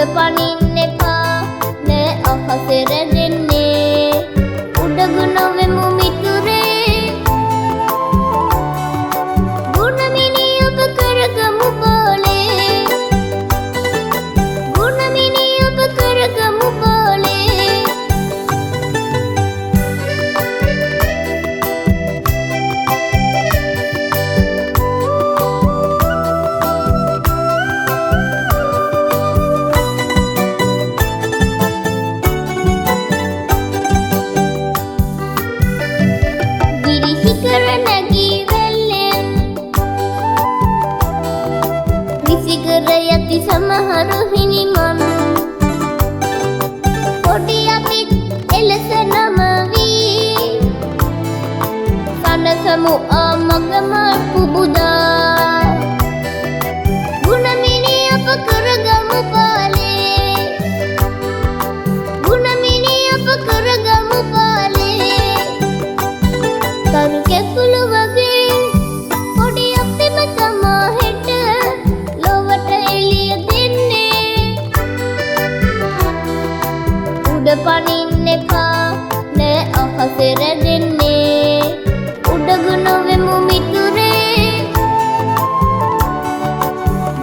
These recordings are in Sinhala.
පනින්න එපා නෑ අහසේ රැඳෙන්නේ උඩගුණ වෙමු මිතුරේ ගුණමිනි ඔබ කරගමු බෝලේ ගුණමිනි ඔබ කරගමු බෝලේ යති සමහරු හිනිමන් පොඩි අපිත් එලෙස නම වී සනසමු ආමගම පුබුදා ගුණමිනි අප කරගමු පාලේ ගුණමිනි අප කරගමු පාලේ තරු කැකුළු වගේ පොඩි අපිම තමා හෙට පනින්න එපා නෑ අහසේ රැඳෙන්නේ උඩගුණ වෙමු මිතුරේ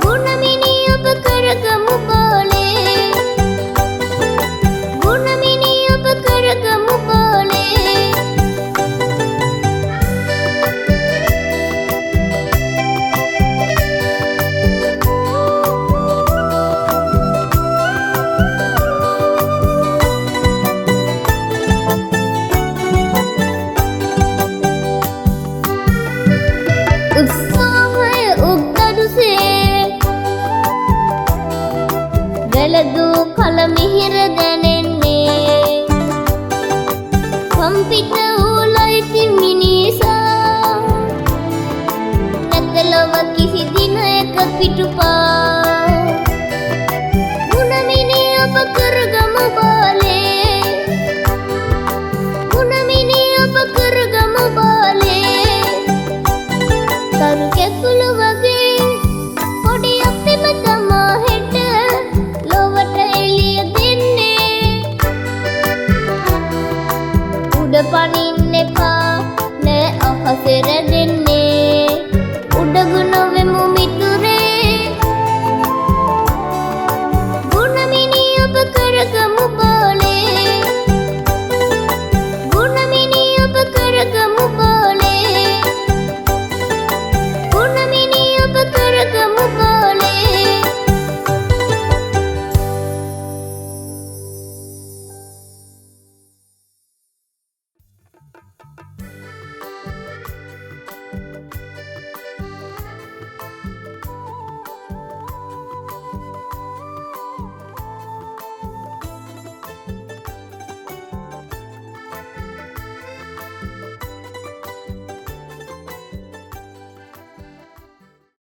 ගුණමිනි ඔබ කරගමු බෝලේ ගුණමිනි ඔබ කරගමු බෝලේ වැළඳු කල මිහිර